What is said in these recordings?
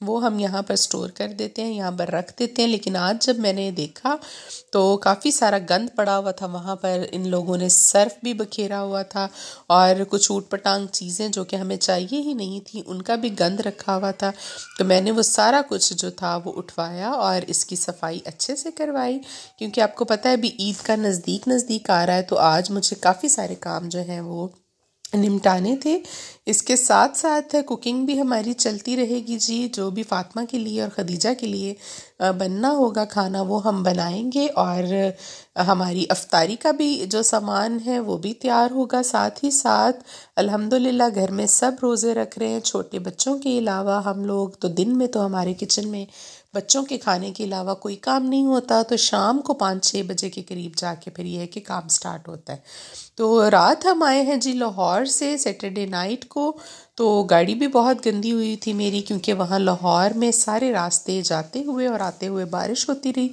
وہ ہم یہاں پر سٹور کر دیتے ہیں، یہاں پر رکھ دیتے ہیں. لیکن آج جب میں نے دیکھا تو کافی سارا گند پڑا ہوا تھا وہاں پر. ان لوگوں نے سرف بھی بکھیرا ہوا تھا اور کچھ اوٹ پٹانگ چیزیں جو کہ ہمیں چاہیے ہی نہیں تھی ان کا بھی گند رکھا ہوا تھا. تو میں نے وہ سارا کچھ جو تھا وہ اٹھوایا اور اس کی صفائی اچھے سے کروائی، کیونکہ آپ کو پتہ ہے ابھی عید کا نزدیک آ رہا ہے. تو آج مجھے کافی سارے کام جو ہیں وہ نمٹانے تھے. اس کے ساتھ ساتھ کوکنگ بھی ہماری چلتی رہے گی جی. جو بھی فاطمہ کے لیے اور خدیجہ کے لیے بننا ہوگا کھانا وہ ہم بنائیں گے، اور ہماری افطاری کا بھی جو سامان ہے وہ بھی تیار ہوگا. ساتھ ہی ساتھ الحمدللہ گھر میں سب روزے رکھ رہے ہیں چھوٹے بچوں کے علاوہ. ہم لوگ تو دن میں تو ہمارے کچن میں بچوں کے کھانے کے علاوہ کوئی کام نہیں ہوتا، تو شام کو 5-6 بجے کے قریب جا کے پھر یہ ہے کہ کام سٹارٹ ہوتا ہے. تو رات ہم آئے ہیں جی لاہور سے سیٹرڈے نائٹ کو. تو گاڑی بھی بہت گندی ہوئی تھی میری، کیونکہ وہاں لاہور میں سارے راستے جاتے ہوئے اور آتے ہوئے بارش ہوتی رہی.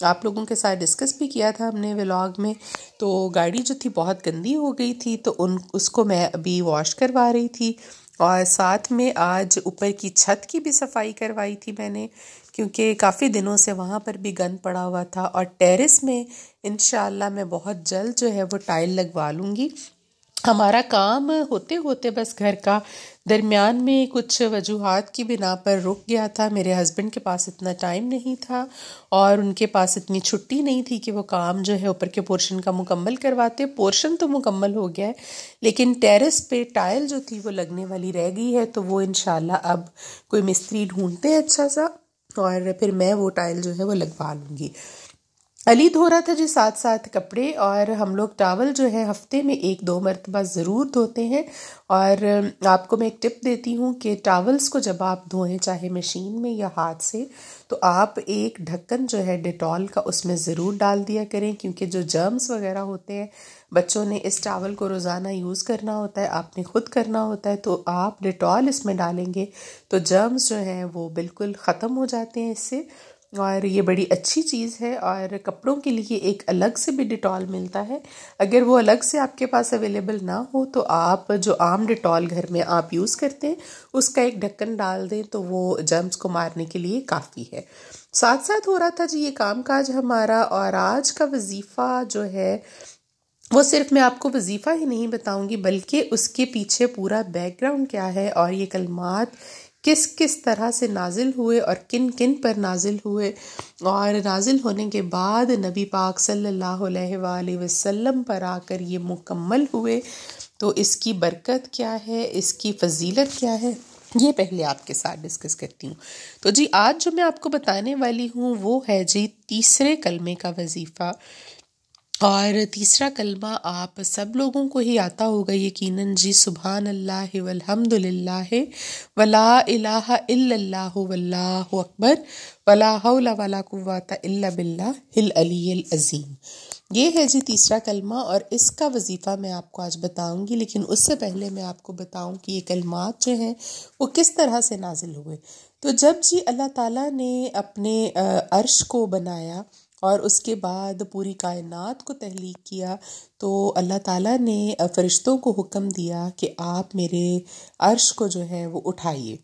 آپ لوگوں کے ساتھ ڈسکس بھی کیا تھا ہم نے ولاگ میں. تو گاڑی جو تھی بہت گندی ہو گئی تھی، تو اس کو میں ابھی واش کروا رہی تھی. اور ساتھ میں آج اوپر کی چھت کی بھی صفائی کروائی تھی میں نے، کیونکہ کافی دنوں سے وہاں پر بھی گند پڑا ہوا تھا. اور ٹیرس میں انشاءاللہ میں بہت جلد جو ہے وہ ٹائل لگوا لوں گی. ہمارا کام ہوتے ہوتے بس گھر کا درمیان میں کچھ وجوہات کی بنا پر رک گیا تھا. میرے ہسبینڈ کے پاس اتنا ٹائم نہیں تھا اور ان کے پاس اتنی چھٹی نہیں تھی کہ وہ کام جو ہے اوپر کے پورشن کا مکمل کرواتے. پورشن تو مکمل ہو گیا ہے، لیکن ٹیرس پہ ٹائل جو تھی وہ لگنے والی رہ گئی ہے. تو وہ انشاءاللہ اب کوئی مستری ڈھونڈتے ہیں اچھا سا، اور پھر میں وہ ٹائل جو ہے وہ لگوا لوں گی. علی دھو رہا تھا جی ساتھ ساتھ کپڑے، اور ہم لوگ ٹاول جو ہے ہفتے میں 1-2 مرتبہ ضرور دھوتے ہیں. اور آپ کو میں ایک ٹپ دیتی ہوں کہ ٹاولز کو جب آپ دھوئیں چاہے مشین میں یا ہاتھ سے، تو آپ ایک ڈھکن جو ہے ڈیٹول کا اس میں ضرور ڈال دیا کریں، کیونکہ جو جرمز وغیرہ ہوتے ہیں بچوں نے اس ٹاول کو روزانہ یوز کرنا ہوتا ہے، آپ نے خود کرنا ہوتا ہے. تو آپ ڈیٹول اس میں ڈالیں گے تو جرمز جو ہیں وہ بالکل ختم ہو جاتے ہیں اس سے، اور یہ بڑی اچھی چیز ہے. اور کپڑوں کے لیے ایک الگ سے بھی ڈیٹول ملتا ہے. اگر وہ الگ سے آپ کے پاس اویلیبل نہ ہو تو آپ جو عام ڈیٹول گھر میں آپ یوز کرتے ہیں اس کا ایک ڈھکن ڈال دیں تو وہ جرمز کو مارنے کے لیے کافی ہے. ساتھ ساتھ ہو رہا تھا جی یہ کام کاج ہمارا. اور آج کا وظیفہ جو ہے وہ صرف میں آپ کو وظیفہ ہی نہیں بتاؤں گی، بلکہ اس کے پیچھے پورا بیک گراؤنڈ کیا ہے، اور یہ کلمات کس کس طرح سے نازل ہوئے اور کن کن پر نازل ہوئے، اور نازل ہونے کے بعد نبی پاک صلی اللہ علیہ وآلہ وسلم پر آ کر یہ مکمل ہوئے. تو اس کی برکت کیا ہے، اس کی فضیلت کیا ہے، یہ پہلے آپ کے ساتھ ڈسکس کرتی ہوں. تو جی آج جو میں آپ کو بتانے والی ہوں وہ ہے جی تیسرے کلمے کا وظیفہ. اور تیسرا کلمہ آپ سب لوگوں کو ہی آتا ہوگا یقیناً جی. سبحان اللہ والحمد للہ ولا الہ الا اللہ واللہ اکبر ولا حول ولا قوۃ الا باللہ العلی العظیم. یہ ہے جی تیسرا کلمہ، اور اس کا وظیفہ میں آپ کو آج بتاؤں گی. لیکن اس سے پہلے میں آپ کو بتاؤں کہ یہ کلمات جو ہیں وہ کس طرح سے نازل ہوئے. تو جب جی اللہ تعالیٰ نے اپنے عرش کو بنایا اور اس کے بعد پوری کائنات کو تخلیق کیا، تو اللہ تعالیٰ نے فرشتوں کو حکم دیا کہ آپ میرے عرش کو جو ہے وہ اٹھائیے.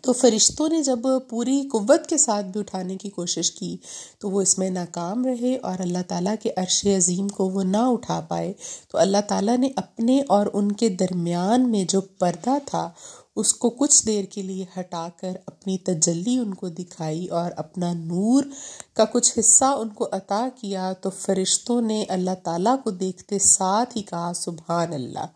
تو فرشتوں نے جب پوری قوت کے ساتھ بھی اٹھانے کی کوشش کی تو وہ اس میں ناکام رہے، اور اللہ تعالیٰ کے عرش عظیم کو وہ نہ اٹھا پائے. تو اللہ تعالیٰ نے اپنے اور ان کے درمیان میں جو پردہ تھا اس کو کچھ دیر کے لیے ہٹا کر اپنی تجلی ان کو دکھائی اور اپنا نور کا کچھ حصہ ان کو عطا کیا. تو فرشتوں نے اللہ تعالیٰ کو دیکھتے ساتھ ہی کہا سبحان اللہ.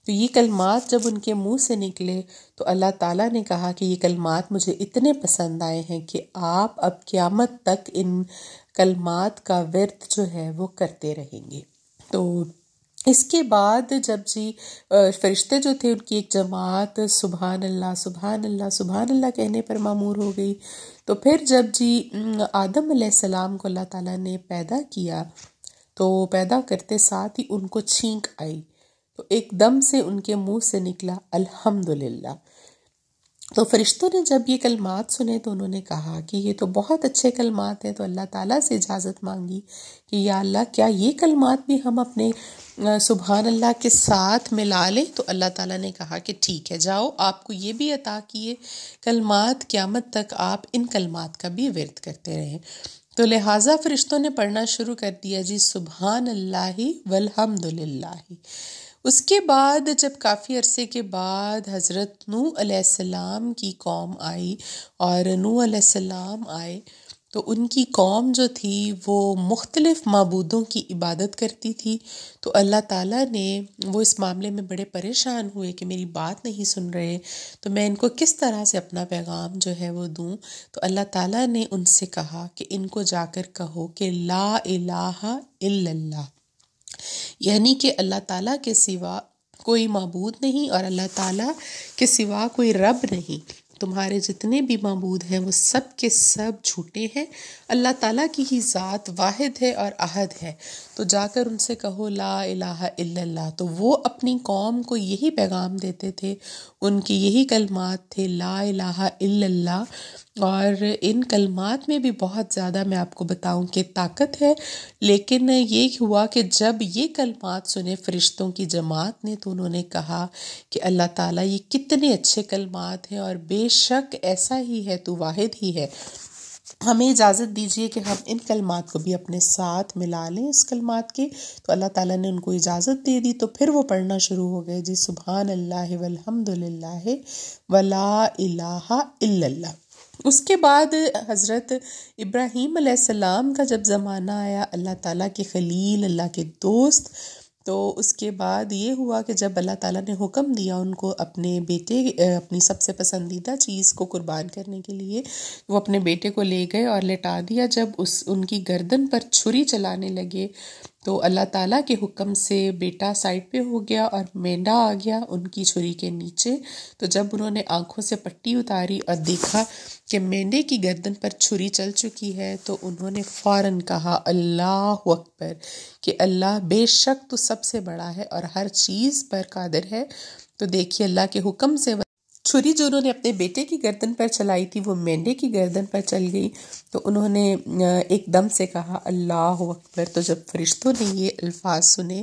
تو یہ کلمات جب ان کے منہ سے نکلے تو اللہ تعالیٰ نے کہا کہ یہ کلمات مجھے اتنے پسند آئے ہیں کہ آپ اب قیامت تک ان کلمات کا ورد جو ہے وہ کرتے رہیں گے. تو اس کے بعد جب جی فرشتے جو تھے ان کی ایک جماعت سبحان اللہ سبحان اللہ سبحان اللہ کہنے پر معمور ہو گئی. تو پھر جب جی آدم علیہ السلام کو اللہ تعالیٰ نے پیدا کیا تو پیدا کرتے ساتھ ہی ان کو چھینک آئی، تو ایک دم سے ان کے منہ سے نکلا الحمدللہ. تو فرشتوں نے جب یہ کلمات سنے تو انہوں نے کہا کہ یہ تو بہت اچھے کلمات ہیں. تو اللہ تعالیٰ سے اجازت مانگی کہ یا اللہ کیا یہ کلمات بھی ہم اپنے سبحان اللہ کے ساتھ ملا لیں تو اللہ تعالیٰ نے کہا کہ ٹھیک ہے جاؤ، آپ کو یہ بھی عطا کیے کلمات، قیامت تک آپ ان کلمات کا بھی ورد کرتے رہیں۔ تو لہٰذا فرشتوں نے پڑھنا شروع کر دیا جی سبحان اللہ والحمد للہ۔ اس کے بعد جب کافی عرصے کے بعد حضرت نوح علیہ السلام کی قوم آئی اور نوح علیہ السلام آئے تو ان کی قوم جو تھی وہ مختلف معبودوں کی عبادت کرتی تھی، تو اللہ تعالیٰ نے وہ اس معاملے میں بڑے پریشان ہوئے کہ میری بات نہیں سن رہے، تو میں ان کو کس طرح سے اپنا پیغام جو ہے وہ دوں۔ تو اللہ تعالیٰ نے ان سے کہا کہ ان کو جا کر کہو کہ لا الہ الا اللہ، یعنی کہ اللہ تعالیٰ کے سوا کوئی معبود نہیں اور اللہ تعالیٰ کے سوا کوئی رب نہیں، تمہارے جتنے بھی معبود ہیں وہ سب کے سب جھوٹے ہیں، اللہ تعالیٰ کی ہی ذات واحد ہے اور احد ہے، تو جا کر ان سے کہو لا الہ الا اللہ۔ تو وہ اپنی قوم کو یہی پیغام دیتے تھے، ان کی یہی کلمات تھے لا الہ الا اللہ، اور ان کلمات میں بھی بہت زیادہ میں آپ کو بتاؤں کہ طاقت ہے، لیکن یہ ہوا کہ جب یہ کلمات سنے فرشتوں کی جماعت نے تو انہوں نے کہا کہ اللہ تعالیٰ یہ کتنے اچھے کلمات ہیں اور بے شک ایسا ہی ہے، تو واحد ہی ہے، ہمیں اجازت دیجیے کہ ہم ان کلمات کو بھی اپنے ساتھ ملا لیں اس کلمات کے۔ تو اللہ تعالیٰ نے ان کو اجازت دے دی، تو پھر وہ پڑھنا شروع ہو گئے جی سبحان اللہ والحمد للہ ولا الہ الا اللہ۔ اس کے بعد حضرت ابراہیم علیہ السلام کا جب زمانہ آیا، اللہ تعالیٰ کے خلیل، اللہ کے دوست، تو اس کے بعد یہ ہوا کہ جب اللہ تعالیٰ نے حکم دیا ان کو اپنے بیٹے، اپنی سب سے پسندیدہ چیز کو قربان کرنے کے لیے، وہ اپنے بیٹے کو لے گئے اور لٹا دیا۔ جب ان کی گردن پر چھری چلانے لگے تو اللہ تعالیٰ کے حکم سے بیٹا سائڈ پہ ہو گیا اور مینڈا آ گیا ان کی چھری کے نیچے۔ تو جب انہوں نے آنکھوں سے پٹی اتاری اور دیکھا کہ مینڈے کی گردن پر چھری چل چکی ہے تو انہوں نے فوراً کہا اللہ اکبر، کہ اللہ بے شک تو سب سے بڑا ہے اور ہر چیز پر قادر ہے۔ تو دیکھیے اللہ کے حکم سے چھری جو انہوں نے اپنے بیٹے کی گردن پر چلائی تھی وہ مینڈے کی گردن پر چل گئی، تو انہوں نے ایک دم سے کہا اللہ اکبر۔ تو جب فرشتوں نے یہ الفاظ سنے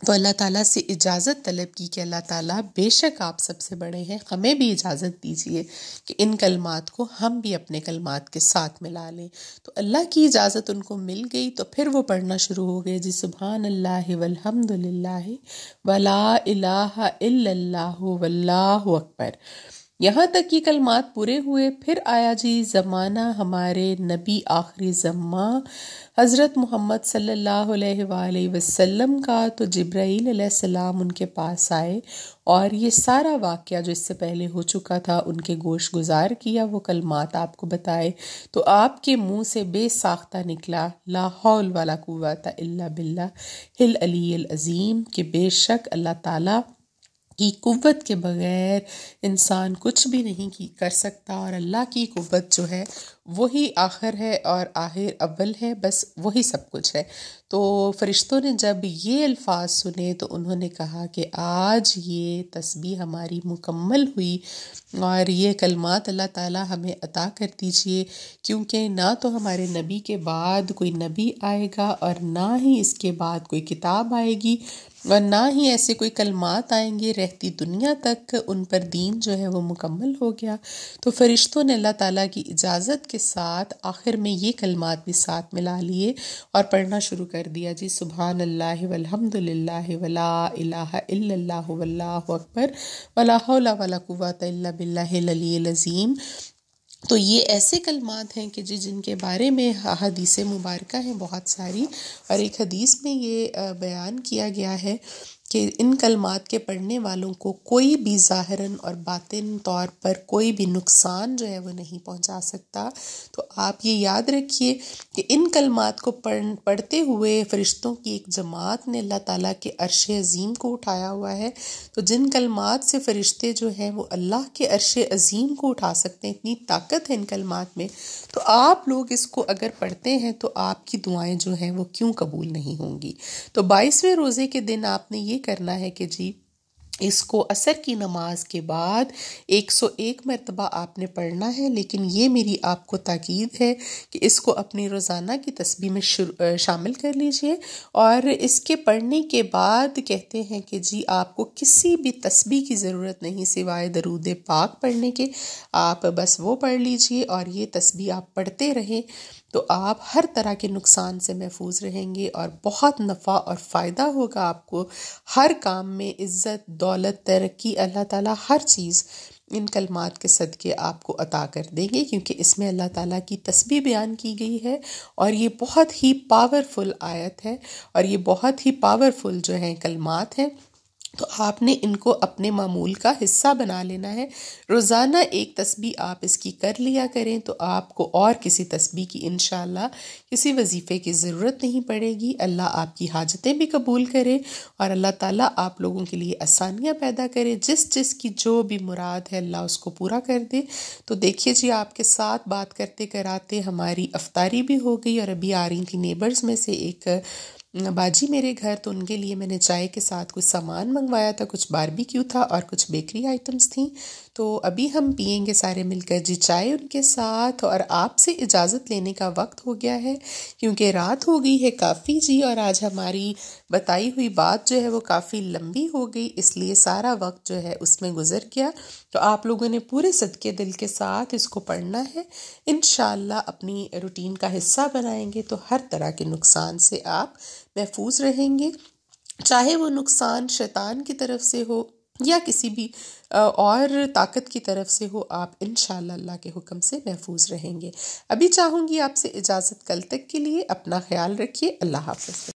تو اللہ تعالیٰ سے اجازت طلب کی کہ اللہ تعالیٰ بے شک آپ سب سے بڑے ہیں، ہمیں بھی اجازت دیجیے کہ ان کلمات کو ہم بھی اپنے کلمات کے ساتھ ملا لیں۔ تو اللہ کی اجازت ان کو مل گئی، تو پھر وہ پڑھنا شروع ہو گئے جی سبحان اللہ والحمد للہ ولا الہ الا اللہ واللہ اکبر۔ یہاں تک یہ کلمات پورے ہوئے، پھر آیا جی زمانہ ہمارے نبی آخری زمان حضرت محمد صلی اللہ علیہ وآلہ وسلم کا۔ تو جبرائیل علیہ السلام ان کے پاس آئے اور یہ سارا واقعہ جو اس سے پہلے ہو چکا تھا ان کے گوش گزار کیا، وہ کلمات آپ کو بتائے، تو آپ کے منہ سے بے ساختہ نکلا لا حول ولا قوت الا باللہ العلی العظیم، کہ بے شک اللہ تعالیٰ کی قوت کے بغیر انسان کچھ بھی نہیں کر سکتا، اور اللہ کی قوت جو ہے وہی آخر ہے اور آخر اول ہے، بس وہی سب کچھ ہے۔ تو فرشتوں نے جب یہ الفاظ سنے تو انہوں نے کہا کہ آج یہ تسبیح ہماری مکمل ہوئی اور یہ کلمات اللہ تعالیٰ ہمیں عطا کر دیجیے، کیونکہ نہ تو ہمارے نبی کے بعد کوئی نبی آئے گا اور نہ ہی اس کے بعد کوئی کتاب آئے گی اور نہ ہی ایسے کوئی کلمات آئیں گے، رہتی دنیا تک ان پر دین جو ہے وہ مکمل ہو گیا۔ تو فرشتوں نے اللہ تعالیٰ کی اجازت کے ساتھ آخر میں یہ کلمات بھی ساتھ ملا لیے اور پڑھنا شروع کر دیا جی سبحان اللہ والحمد للہ ولا الہ الا اللہ واللہ اکبر ولا حول ولا قوت الا باللہ العلی العظیم۔ تو یہ ایسے کلمات ہیں کہ جن کے بارے میں حدیث مبارکہ ہیں بہت ساری، اور ایک حدیث میں یہ بیان کیا گیا ہے کہ ان کلمات کے پڑھنے والوں کو کوئی بھی ظاہراً اور باطن طور پر کوئی بھی نقصان جو ہے وہ نہیں پہنچا سکتا۔ تو آپ یہ یاد رکھیے کہ ان کلمات کو پڑھتے ہوئے فرشتوں کی ایک جماعت نے اللہ تعالیٰ کے عرش عظیم کو اٹھایا ہوا ہے۔ تو جن کلمات سے فرشتے جو ہیں وہ اللہ کے عرش عظیم کو اٹھا سکتے ہیں، اتنی طاقت ہے ان کلمات میں، تو آپ لوگ اس کو اگر پڑھتے ہیں تو آپ کی دعائیں جو ہیں وہ کیوں قبول نہیں ہوں گی۔ تو 22ویں روزے کے دن آپ نے یہ کرنا ہے کہ جی اس کو عصر کی نماز کے بعد 101 مرتبہ آپ نے پڑھنا ہے، لیکن یہ میری آپ کو تاکید ہے کہ اس کو اپنی روزانہ کی تسبیح میں شامل کر لیجئے۔ اور اس کے پڑھنے کے بعد کہتے ہیں کہ جی آپ کو کسی بھی تسبیح کی ضرورت نہیں سوائے درود پاک پڑھنے کے، آپ بس وہ پڑھ لیجئے اور یہ تسبیح آپ پڑھتے رہیں تو آپ ہر طرح کے نقصان سے محفوظ رہیں گے اور بہت نفع اور فائدہ ہوگا آپ کو ہر کام میں۔ عزت، دولت، ترقی، اللہ تعالیٰ ہر چیز ان کلمات کے صدقے آپ کو عطا کر دیں گے، کیونکہ اس میں اللہ تعالیٰ کی تسبیح بیان کی گئی ہے اور یہ بہت ہی پاورفل آیت ہے اور یہ بہت ہی پاورفل جو ہیں کلمات ہیں۔ تو آپ نے ان کو اپنے معمول کا حصہ بنا لینا ہے۔ روزانہ ایک تسبیح آپ اس کی کر لیا کریں تو آپ کو اور کسی تسبیح کی انشاءاللہ کسی وظیفے کی ضرورت نہیں پڑے گی۔ اللہ آپ کی حاجتیں بھی قبول کرے اور اللہ تعالیٰ آپ لوگوں کے لیے آسانیاں پیدا کرے، جس کی جو بھی مراد ہے اللہ اس کو پورا کر دے۔ تو دیکھیے جی آپ کے ساتھ بات کرتے کراتے ہماری افطاری بھی ہو گئی اور ابھی آ رہی تھی نیبرز میں سے ایک باجی میرے گھر، تو ان کے لیے میں نے چائے کے ساتھ کچھ سامان منگوایا تھا، کچھ باربیکیو تھا اور کچھ بیکری آئٹمز تھیں۔ تو ابھی ہم پئیں گے سارے مل کر جی چائے ان کے ساتھ، اور آپ سے اجازت لینے کا وقت ہو گیا ہے کیونکہ رات ہو گئی ہے کافی جی، اور آج ہماری بتائی ہوئی بات جو ہے وہ کافی لمبی ہو گئی، اس لیے سارا وقت جو ہے اس میں گزر گیا۔ تو آپ لوگوں نے پورے صدقے دل کے ساتھ اس کو پڑھنا ہے، انشاءاللہ اپنی روٹین کا حصہ بنائیں گے تو ہر طرح کے نقصان سے آپ محفوظ رہیں گے، چاہے وہ نقصان شیطان کی طرف سے ہو یا کسی بھی اور طاقت کی طرف سے ہو، آپ انشاءاللہ اللہ کے حکم سے محفوظ رہیں گے۔ ابھی چاہوں گی آپ سے اجازت، کل تک کے لیے اپنا خیال رکھیے، اللہ حافظ۔